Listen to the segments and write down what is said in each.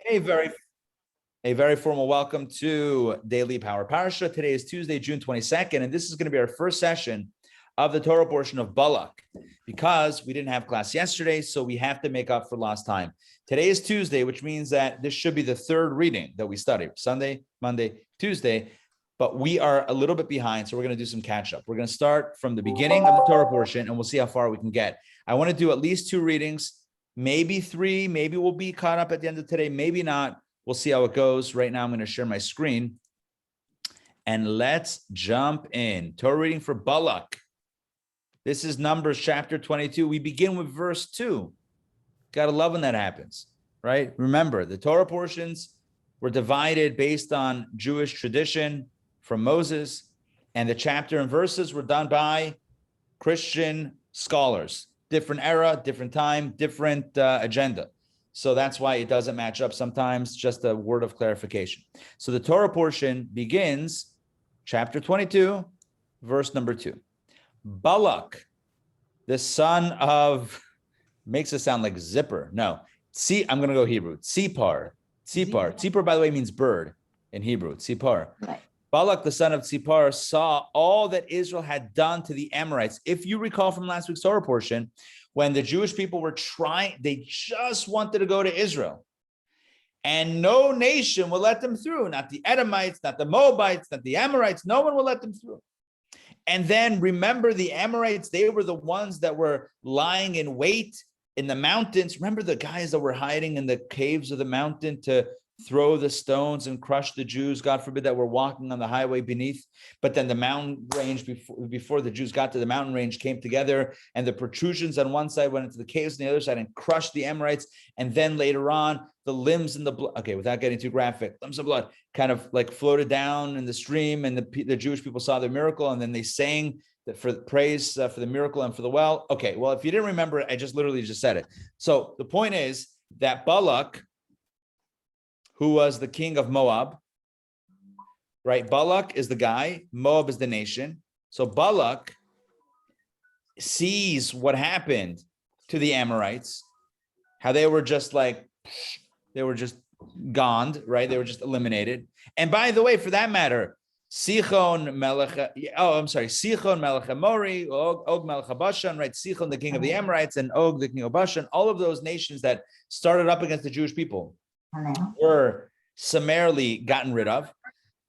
A very formal welcome to Daily Power Parsha. Today is Tuesday, June 22nd, and this is going to be our first session of the Torah portion of Balak, because we didn't have class yesterday, so we have to make up for lost time. Today is Tuesday, which means that this should be the third reading that we study, Sunday, Monday, Tuesday, but we are a little bit behind, so we're going to do some catch-up. We're going to start from the beginning of the Torah portion, and we'll see how far we can get. I want to do at least 2 readings, maybe 3, maybe we'll be caught up at the end of today, maybe not. We'll see how it goes. Right now, I'm going to share my screen. And let's jump in. Torah reading for Balak. This is Numbers chapter 22. We begin with verse 2. Got to love when that happens, right? Remember, the Torah portions were divided based on Jewish tradition from Moses, and the chapter and verses were done by Christian scholars. Different era, different time, different agenda. So that's why it doesn't match up sometimes, just a word of clarification. So the Torah portion begins, chapter 22, verse number 2. Balak, the son of, makes it sound like zipper. No, I'm going to go Hebrew. Tzipar, by the way, means bird in Hebrew, tzipar. Right. Balak, the son of Tzipar, saw all that Israel had done to the Amorites. If you recall from last week's Torah portion, when the Jewish people were trying, they just wanted to go to Israel. And no nation will let them through, not the Edomites, not the Moabites, not the Amorites, no one will let them through. And then remember the Amorites, they were the ones that were lying in wait in the mountains. Remember the guys that were hiding in the caves of the mountain to throw the stones and crush the Jews, God forbid, that were walking on the highway beneath. But then the mountain range, before the Jews got to the mountain range, came together, and the protrusions on one side went into the caves on the other side and crushed the Amorites. And then later on, the limbs and the blood, okay, without getting too graphic, limbs of blood kind of like floated down in the stream, and the Jewish people saw the miracle, and then they sang for praise for the miracle and for the well. Okay, well, if you didn't remember it, I just literally just said it. So the point is that Balak, who was the king of Moab, right? Balak is the guy, Moab is the nation. So Balak sees what happened to the Amorites, how they were just gone, right? They were just eliminated. And by the way, for that matter, Sichon Melech Amori, Og Melech Bashan, right? Sichon, the king of the Amorites, and Og, the king of Bashan, all of those nations that started up against the Jewish people were summarily gotten rid of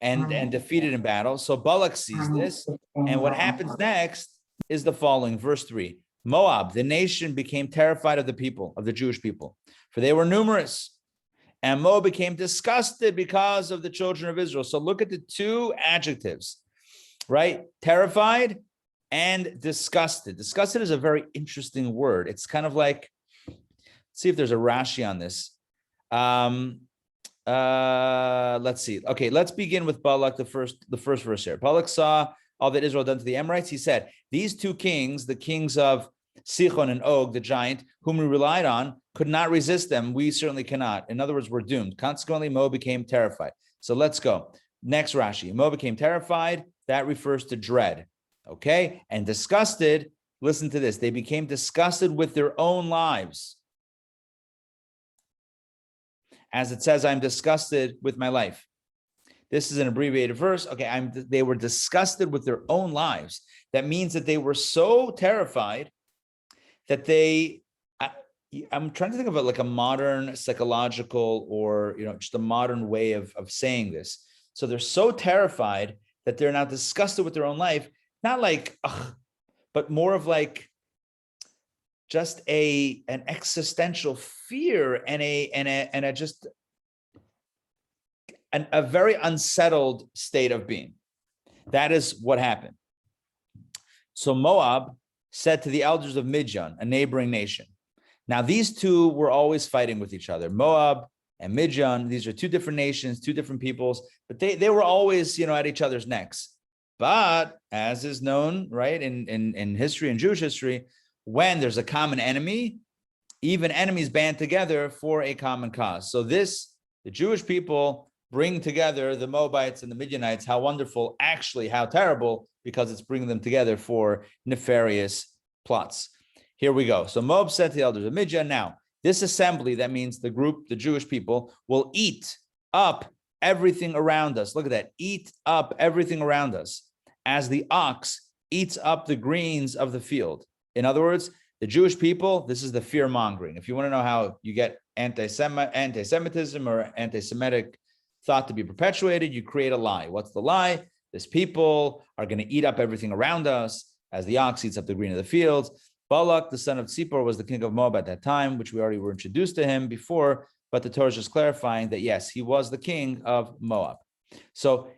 and defeated in battle. So Balak sees this, and what happens next is the following, verse 3. Moab, the nation, became terrified of the people, of the Jewish people, for they were numerous, and Moab became disgusted because of the children of Israel. So look at the 2 adjectives, right? Terrified and disgusted. Disgusted is a very interesting word. It's kind of like, let's see if there's a Rashi on this. Let's see. Okay, let's begin with Balak, the first verse here. Balak saw all that Israel done to the Amorites. He said, these 2 kings, the kings of Sichon and Og, the giant, whom we relied on, could not resist them. We certainly cannot. In other words, we're doomed. Consequently, Moab became terrified. So let's go. Next Rashi. Moab became terrified. That refers to dread. Okay? And disgusted, listen to this. They became disgusted with their own lives. As it says, I'm disgusted with my life. This is an abbreviated verse. Okay, they were disgusted with their own lives. That means that they were so terrified that I'm trying to think of it like a modern psychological or, just a modern way of saying this. So they're so terrified that they're now disgusted with their own life, not like, but more of like, just an existential fear and a very unsettled state of being. That is what happened. So Moab said to the elders of Midian, a neighboring nation. Now these 2 were always fighting with each other. Moab and Midian, these are 2 different nations, 2 different peoples, but they were always, at each other's necks. But as is known, right, in history and Jewish history, when there's a common enemy, even enemies band together for a common cause. So the Jewish people bring together the Moabites and the Midianites. How wonderful, actually, how terrible, because it's bringing them together for nefarious plots. Here we go. So Moab said to the elders of Midian, now, This assembly, that means the group, the Jewish people, will eat up everything around us. Look at that. Eat up everything around us as the ox eats up the greens of the field. In other words, the Jewish people, this is the fear mongering. If you want to know how you get anti-Semitism or anti-Semitic thought to be perpetuated, you create a lie. What's the lie? This people are going to eat up everything around us as the ox eats up the green of the fields. Balak, the son of Tzipor, was the king of Moab at that time, which we already were introduced to him before, but the Torah is just clarifying that, yes, he was the king of Moab. So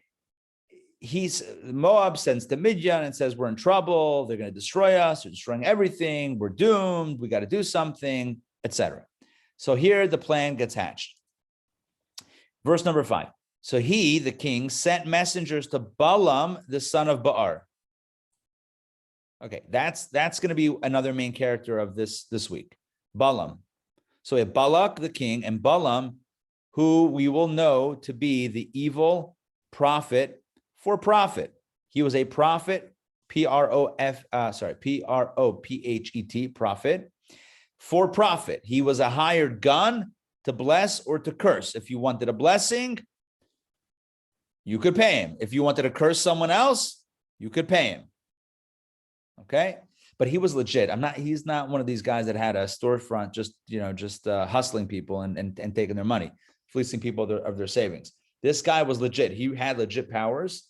Moab sends to Midian and says, we're in trouble. They're going to destroy us. They're destroying everything. We're doomed. We got to do something, etc. So here the plan gets hatched. Verse number 5. So he, the king, sent messengers to Balaam, the son of Be'or. Okay, that's going to be another main character of this week. Balaam. So we have Balak, the king, and Balaam, who we will know to be the evil prophet for profit. He was a prophet, P-R-O-P-H-E-T, prophet, for profit. He was a hired gun to bless or to curse. If you wanted a blessing, you could pay him. If you wanted to curse someone else, you could pay him. Okay? But he was legit. He's not one of these guys that had a storefront just hustling people and taking their money, fleecing people of their savings. This guy was legit. He had legit powers,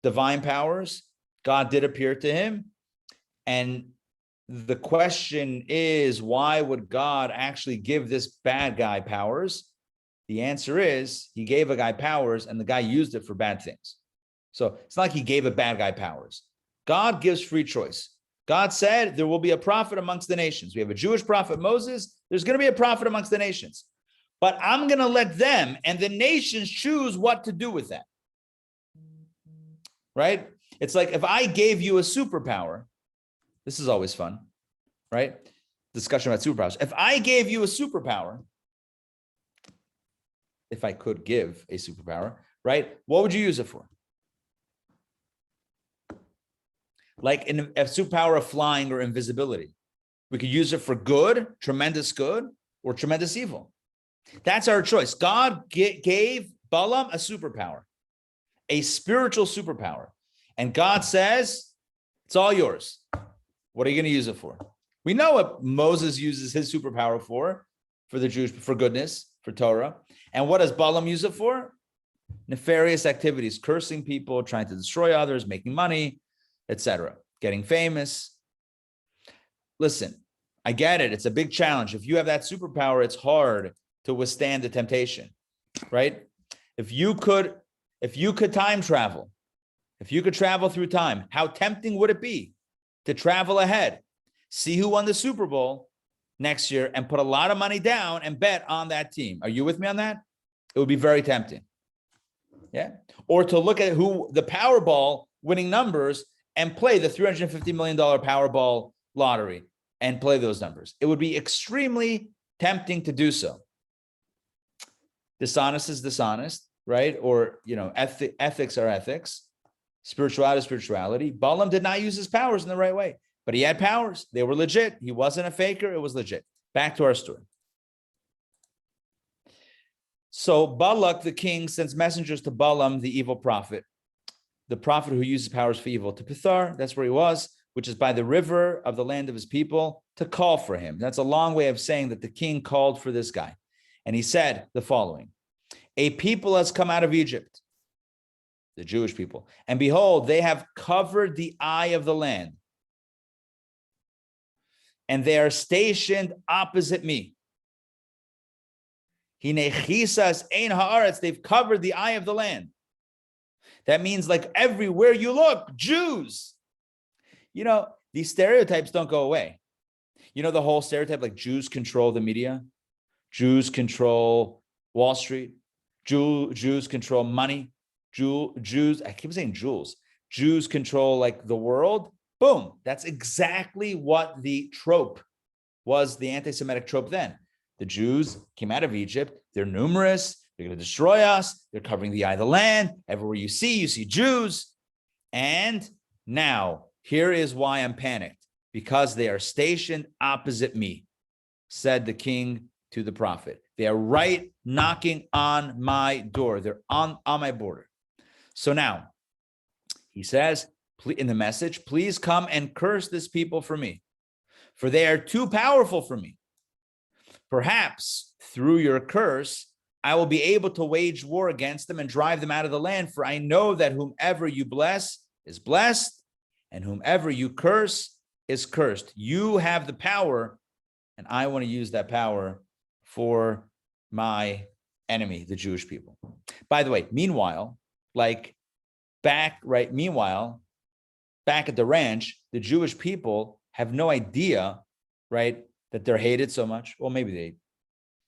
divine powers. God did appear to him. And the question is, why would God actually give this bad guy powers? The answer is, he gave a guy powers and the guy used it for bad things. So it's not like he gave a bad guy powers. God gives free choice. God said there will be a prophet amongst the nations. We have a Jewish prophet, Moses. There's going to be a prophet amongst the nations. But I'm going to let them and the nations choose what to do with that. Right? It's like if I gave you a superpower, this is always fun, right? Discussion about superpowers. If I gave you a superpower, if I could give a superpower, right? What would you use it for? Like in a superpower of flying or invisibility. We could use it for good, tremendous good, or tremendous evil. That's our choice. God gave Balaam a superpower, a spiritual superpower. And God says, it's all yours. What are you going to use it for? We know what Moses uses his superpower for the Jewish, for goodness, for Torah. And what does Balaam use it for? Nefarious activities, cursing people, trying to destroy others, making money, etc., getting famous. Listen, I get it. It's a big challenge. If you have that superpower, it's hard to withstand the temptation, right? If you could time travel, if you could travel through time, how tempting would it be to travel ahead, see who won the Super Bowl next year and put a lot of money down and bet on that team? Are you with me on that? It would be very tempting. Yeah. Or to look at who the Powerball winning numbers and play the $350 million Powerball lottery and play those numbers. It would be extremely tempting to do so. Dishonest is dishonest, right? Or, ethics are ethics. Spirituality is spirituality. Balaam did not use his powers in the right way, but he had powers. They were legit. He wasn't a faker. It was legit. Back to our story. So Balak, the king, sends messengers to Balaam, the evil prophet, the prophet who uses powers for evil, to Pithar, that's where he was, which is by the river of the land of his people, to call for him. That's a long way of saying that the king called for this guy. And he said the following: a people has come out of Egypt, the Jewish people, and behold, they have covered the eye of the land, and they are stationed opposite me. They've covered the eye of the land. That means like everywhere you look, Jews. These stereotypes don't go away. The whole stereotype, like Jews control the media, Jews control Wall Street, Jews control money, Jews, I keep saying Jews. Jews control like the world. Boom. That's exactly what the trope was, the anti-Semitic trope then. The Jews came out of Egypt. They're numerous. They're going to destroy us. They're covering the eye of the land. Everywhere you see Jews. And now, here is why I'm panicked. Because they are stationed opposite me, said the king to the prophet. They are right knocking on my door. They're on my border. So now he says in the message, please come and curse this people for me, for they are too powerful for me. Perhaps through your curse, I will be able to wage war against them and drive them out of the land. For I know that whomever you bless is blessed, and whomever you curse is cursed. You have the power, and I want to use that power for my enemy, the Jewish people. By the way, meanwhile, back at the ranch, the Jewish people have no idea, right, that they're hated so much. Well, maybe they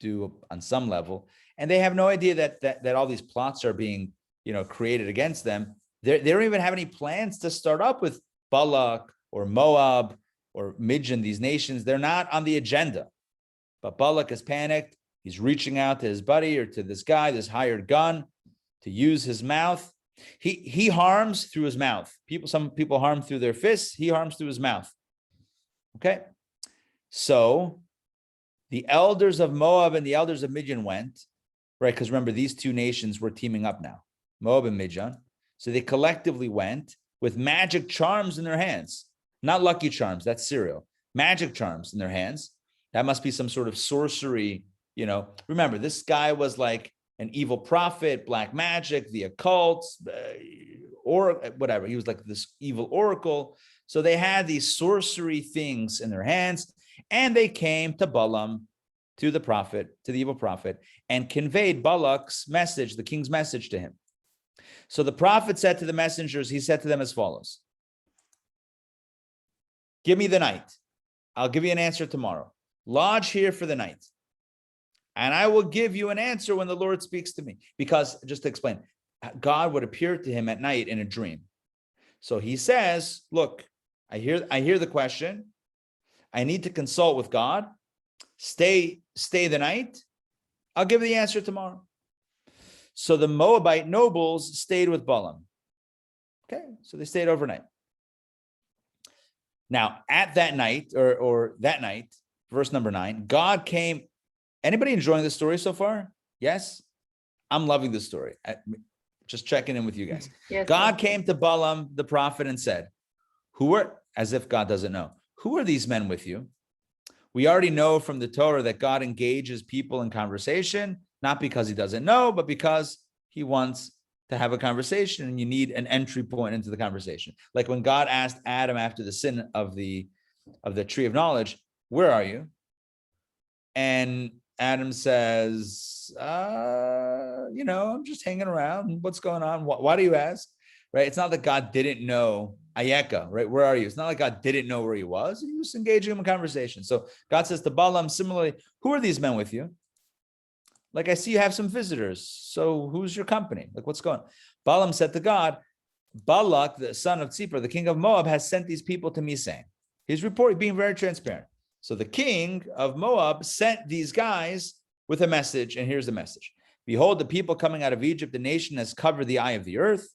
do on some level, and they have no idea that all these plots are being, created against them. They don't even have any plans to start up with Balak or Moab or Midian, these nations. They're not on the agenda. But Balak is panicked. He's reaching out to his buddy or to this guy, this hired gun, to use his mouth. He harms through his mouth. Some people harm through their fists. He harms through his mouth. Okay. So the elders of Moab and the elders of Midian went, right? Because remember, these two nations were teaming up now, Moab and Midian. So they collectively went with magic charms in their hands, not lucky charms. That's cereal. Magic charms in their hands. That must be some sort of sorcery. Remember, this guy was like an evil prophet, black magic, the occult, or whatever. He was like this evil oracle. So they had these sorcery things in their hands, and they came to Balaam, to the prophet, to the evil prophet, and conveyed Balak's message, the king's message, to him. So the prophet said to the messengers, he said to them as follows: give me the night. I'll give you an answer tomorrow. Lodge here for the night, and I will give you an answer when the Lord speaks to me. Because, just to explain, God would appear to him at night in a dream. So he says, look, I hear the question. I need to consult with God. Stay the night. I'll give the answer tomorrow. So the Moabite nobles stayed with Balaam. Okay, so they stayed overnight. Now, at that night, or that night, verse number 9, God came. Anybody enjoying this story so far? Yes? I'm loving this story. Just checking in with you guys. Yes, God came to Balaam, the prophet, and said, as if God doesn't know, who are these men with you? We already know from the Torah that God engages people in conversation, not because he doesn't know, but because he wants to have a conversation, and you need an entry point into the conversation. Like when God asked Adam after the sin of the tree of knowledge, where are you? And Adam says, I'm just hanging around. What's going on? Why do you ask? Right? It's not that God didn't know Ayeka, right? Where are you? It's not like God didn't know where he was. He was engaging him in conversation. So God says to Balaam, similarly, who are these men with you? Like, I see you have some visitors. So who's your company? Like, what's going on? Balaam said to God, Balak, the son of Tzipor, the king of Moab, has sent these people to me saying, he's being very transparent. So the king of Moab sent these guys with a message, and here's the message. Behold, the people coming out of Egypt, the nation has covered the eye of the earth.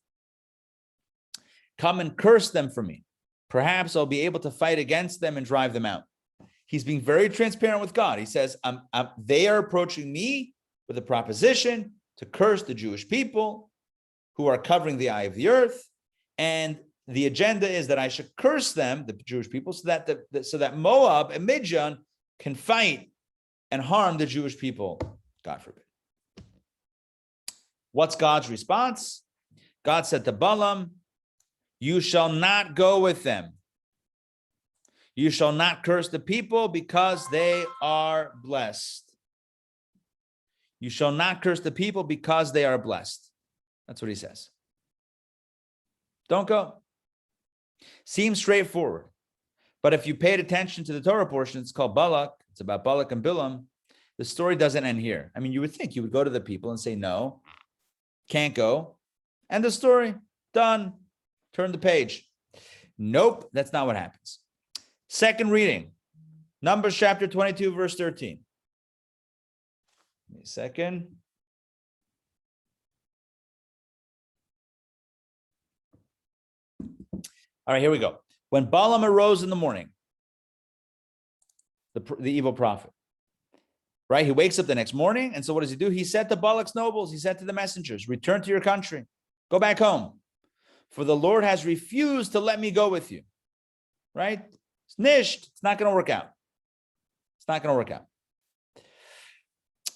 Come and curse them for me. Perhaps I'll be able to fight against them and drive them out. He's being very transparent with God. He says, they are approaching me with a proposition to curse the Jewish people who are covering the eye of the earth. And the agenda is that I should curse them, the Jewish people, so that Moab and Midian can fight and harm the Jewish people, God forbid. What's God's response? God said to Balaam, you shall not go with them. You shall not curse the people because they are blessed. You shall not curse the people because they are blessed. That's what he says. Don't go. Seems straightforward. But if you paid attention to the Torah portion, it's called Balak. It's about Balak and Bilam. The story doesn't end here. I mean, you would think you would go to the people and say, no, can't go. End the story. Done. Turn the page. Nope, that's not what happens. Second reading, Numbers chapter 22, verse 13. Give me a second. All right, here we go. When Balaam arose in the morning, the evil prophet, right? He wakes up the next morning. And so what does he do? He said to Balak's nobles, he said to the messengers, return to your country, go back home. For the Lord has refused to let me go with you, right? It's nished. It's not going to work out. It's not going to work out.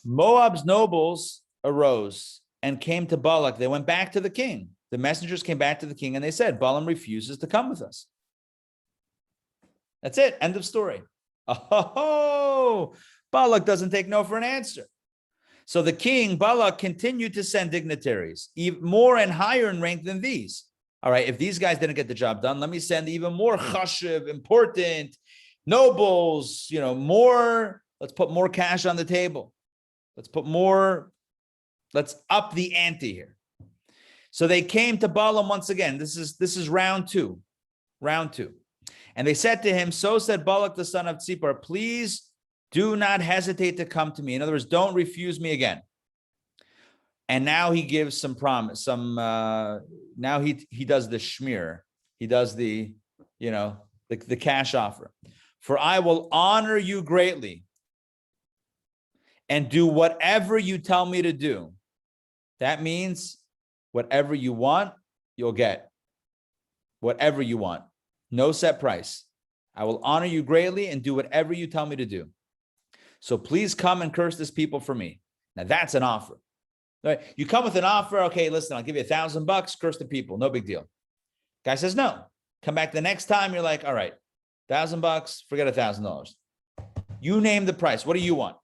Moab's nobles arose and came to Balak. They went back to the king. The messengers came back to the king and they said, Balaam refuses to come with us. That's it. End of story. Oh, Balak doesn't take no for an answer. So the king, Balak, continued to send dignitaries, even more and higher in rank than these. All right, if these guys didn't get the job done, let me send even more chashiv, important, nobles, more. Let's put more cash on the table. Let's up the ante here. So they came to Balaam once again. This is round two. And they said to him, so said Balak, the son of Tzipor, please do not hesitate to come to me. In other words, don't refuse me again. And now he gives some promise, now he does the shmir. He does the cash offer. For I will honor you greatly and do whatever you tell me to do. That means whatever you want, you'll get. Whatever you want. No set price. I will honor you greatly and do whatever you tell me to do. So please come and curse this people for me. Now that's an offer. Right? You come with an offer. Okay, listen, I'll give you $1,000, curse the people. No big deal. Guy says no. Come back the next time. You're like, all right, $1,000, forget $1,000. You name the price. What do you want?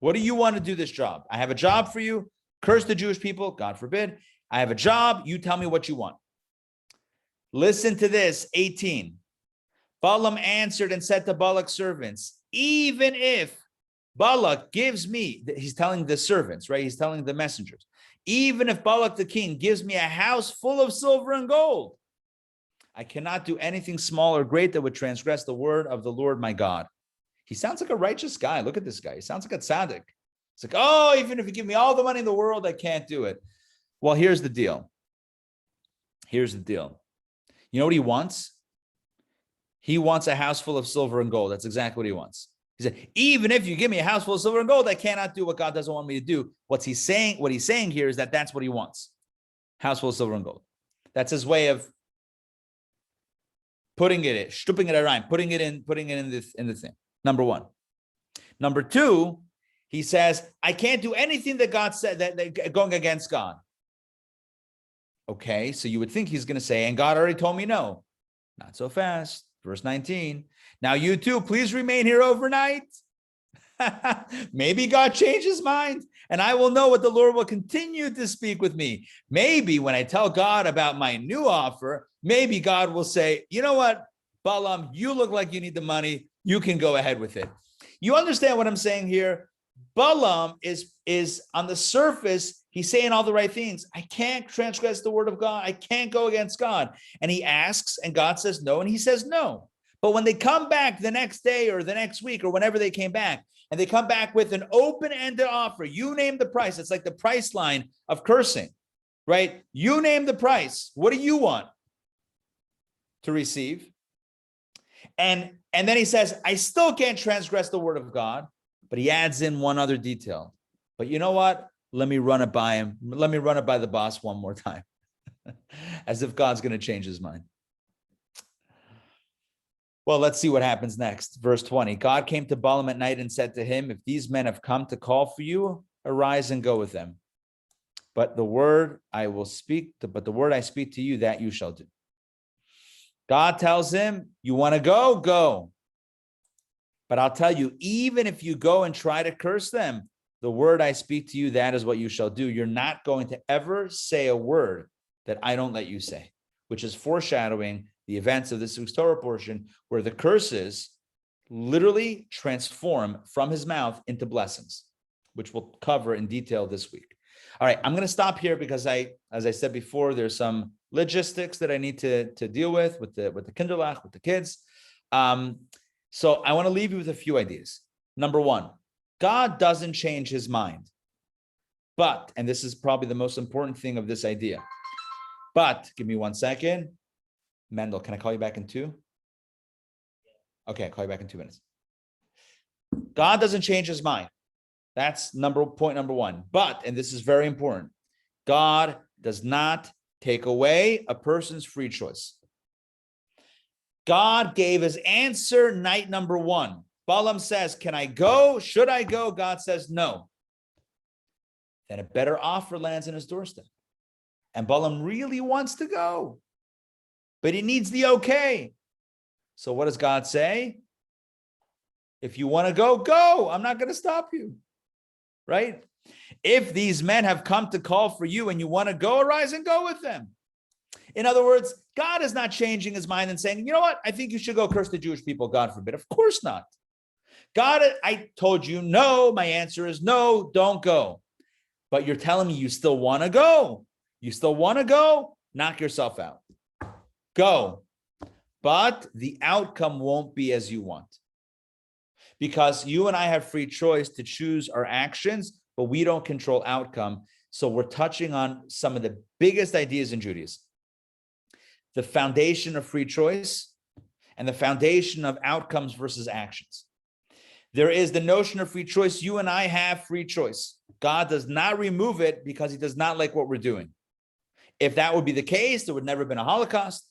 What do you want to do this job? I have a job for you. Curse the Jewish people. God forbid. I have a job. You tell me what you want. Listen to this, 18. Balaam answered and said to Balak's servants, even if Balak gives me, he's telling the servants, right? He's telling the messengers, even if Balak the king gives me a house full of silver and gold, I cannot do anything small or great that would transgress the word of the Lord my God. He sounds like a righteous guy. Look at this guy. He sounds like a tzaddik. It's like, oh, even if you give me all the money in the world, I can't do it. Well, here's the deal. You know what he wants? He wants a house full of silver and gold. That's exactly what he wants. He said, even if you give me a house full of silver and gold, I cannot do what God doesn't want me to do. What he's saying here is that that's what he wants. House full of silver and gold. That's his way of putting it in, stripping it around, putting it in the thing. Number one. Number two, he says, I can't do anything that God said, that going against God. Okay, so you would think he's going to say, and God already told me no. Not so fast. Verse 19. Now you too, please remain here overnight. Maybe God changed his mind, and I will know what the Lord will continue to speak with me. Maybe when I tell God about my new offer, maybe God will say, you know what, Balaam, you look like you need the money. You can go ahead with it. You understand what I'm saying here? Balaam is on the surface, he's saying all the right things. I can't transgress the word of God. I can't go against God. And he asks, and God says no, and he says no. But when they come back the next day or the next week or whenever they came back, and they come back with an open-ended offer, you name the price. It's like the price line of cursing, right? You name the price. What do you want to receive? And then he says, I still can't transgress the word of God, but he adds in one other detail. But you know what? Let me run it by him. Let me run it by the boss one more time. As if God's going to change his mind. Well, let's see what happens next. Verse 20. God came to Balaam at night and said to him, if these men have come to call for you, arise and go with them. But the word I speak to you, that you shall do. God tells him, you want to go? Go. But I'll tell you, even if you go and try to curse them, the word I speak to you, that is what you shall do. You're not going to ever say a word that I don't let you say, which is foreshadowing the events of this week's Torah portion, where the curses literally transform from his mouth into blessings, which we'll cover in detail this week. All right, I'm going to stop here because as I said before, there's some logistics that I need to deal with the kinderlach, with the kids. So I want to leave you with a few ideas. Number one, God doesn't change his mind. But, and this is probably the most important thing of this idea, but give me 1 second. Mendel, can I call you back in 2? Okay, I'll call you back in 2 minutes. God doesn't change his mind. That's point number one. But, and this is very important, God does not take away a person's free choice. God gave his answer night number one. Balaam says, can I go? Should I go? God says, no. Then a better offer lands on his doorstep. And Balaam really wants to go, but he needs the okay. So what does God say? If you want to go, go. I'm not going to stop you. Right? If these men have come to call for you and you want to go, arise and go with them. In other words, God is not changing his mind and saying, you know what? I think you should go curse the Jewish people. God forbid. Of course not. God, I told you no. My answer is no, don't go. But you're telling me you still want to go. You still want to go? Knock yourself out. Go. But the outcome won't be as you want. Because you and I have free choice to choose our actions, but we don't control outcome. So we're touching on some of the biggest ideas in Judaism. The foundation of free choice and the foundation of outcomes versus actions. There is the notion of free choice. You and I have free choice. God does not remove it because he does not like what we're doing. If that would be the case, there would never have been a Holocaust.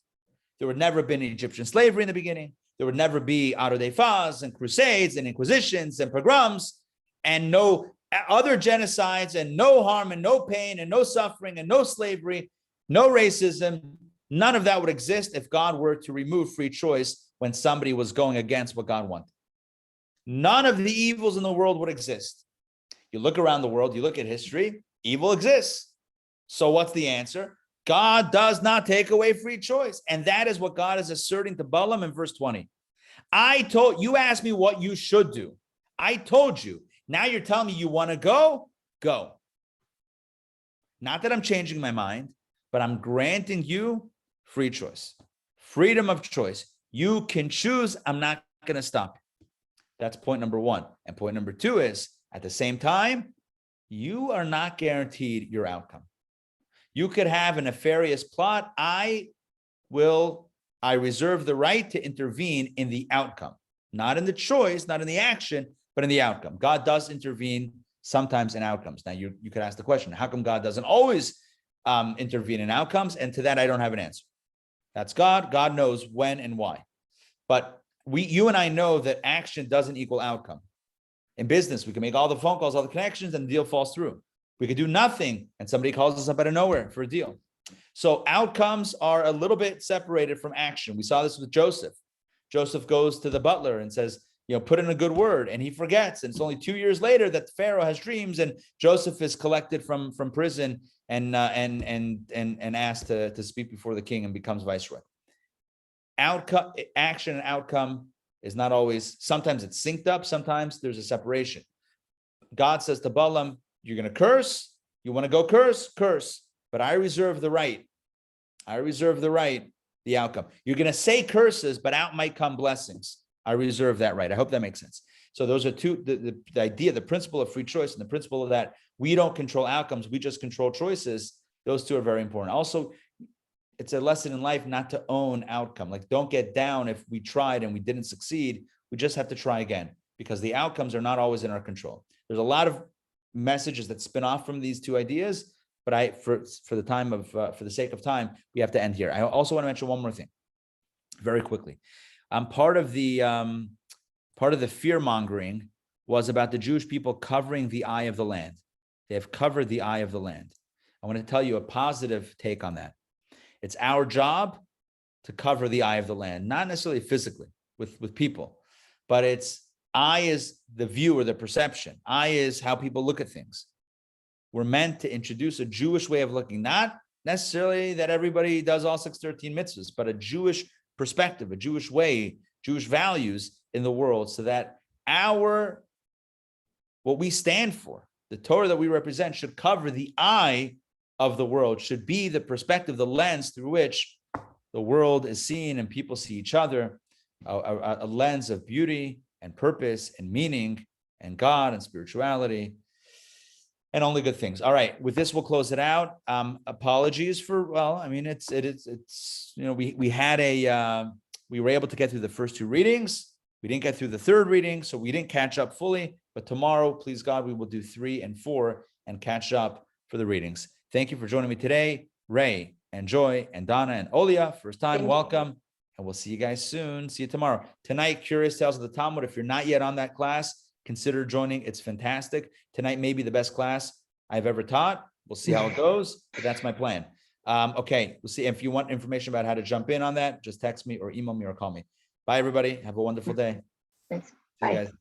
There would never have been Egyptian slavery in the beginning. There would never be Auto de Faz and crusades and inquisitions and pogroms and no other genocides and no harm and no pain and no suffering and no slavery, no racism. None of that would exist if God were to remove free choice when somebody was going against what God wanted. None of the evils in the world would exist. You look around the world, you look at history, evil exists. So what's the answer? God does not take away free choice. And that is what God is asserting to Balaam in verse 20. You asked me what you should do. I told you. Now you're telling me you want to go? Go. Not that I'm changing my mind, but I'm granting you free choice. Freedom of choice. You can choose. I'm not going to stop you. That's point number one. And point number two is, at the same time, you are not guaranteed your outcome. You could have a nefarious plot. I reserve the right to intervene in the outcome, not in the choice, not in the action, but in the outcome. God does intervene sometimes in outcomes. Now, you could ask the question, how come God doesn't always intervene in outcomes? And to that, I don't have an answer. That's God. God knows when and why. But you and I know that action doesn't equal outcome. In business, we can make all the phone calls, all the connections, and the deal falls through. We could do nothing, and somebody calls us up out of nowhere for a deal. So outcomes are a little bit separated from action. We saw this with Joseph. Joseph goes to the butler and says, put in a good word, and he forgets. And it's only 2 years later that Pharaoh has dreams, and Joseph is collected from prison and asked to speak before the king and becomes viceroy. Action and outcome is not always. Sometimes it's synced up. Sometimes there's a separation. God says to Balaam, you're going to curse. You want to go curse? Curse. But I reserve the right. The outcome. You're going to say curses, but out might come blessings. I reserve that right. I hope that makes sense. So those are two, the idea, the principle of free choice and the principle of that we don't control outcomes. We just control choices. Those two are very important. Also, it's a lesson in life not to own outcome. Like, don't get down if we tried and we didn't succeed. We just have to try again because the outcomes are not always in our control. There's a lot of messages that spin off from these two ideas, but for the sake of time, we have to end here. I also want to mention one more thing very quickly. Part of the fear mongering was about the Jewish people covering the eye of the land. They have covered the eye of the land. I want to tell you a positive take on that. It's our job to cover the eye of the land, not necessarily physically with people, but eye is the view or the perception. Eye is how people look at things. We're meant to introduce a Jewish way of looking, not necessarily that everybody does all 613 mitzvahs, but a Jewish perspective, a Jewish way, Jewish values in the world, so that what we stand for, the Torah that we represent, should cover the eye of the world, should be the perspective, the lens through which the world is seen and people see each other, a lens of beauty and purpose and meaning and God and spirituality and only good things. All right, with this, we'll close it out. Apologies for, we were able to get through the first two readings. We didn't get through the third reading, so we didn't catch up fully, But tomorrow, please God, we will do 3 and 4 and catch up for the readings. Thank you for joining me today, Ray and Joy and Donna and Olia. First time, welcome. And we'll see you guys soon. See you tomorrow. Tonight, Curious Tales of the Talmud. If you're not yet on that class, consider joining. It's fantastic. Tonight may be the best class I've ever taught. We'll see how it goes, but that's my plan. Okay, we'll see. If you want information about how to jump in on that, just text me or email me or call me. Bye, everybody. Have a wonderful day. Thanks. See you Bye. guys.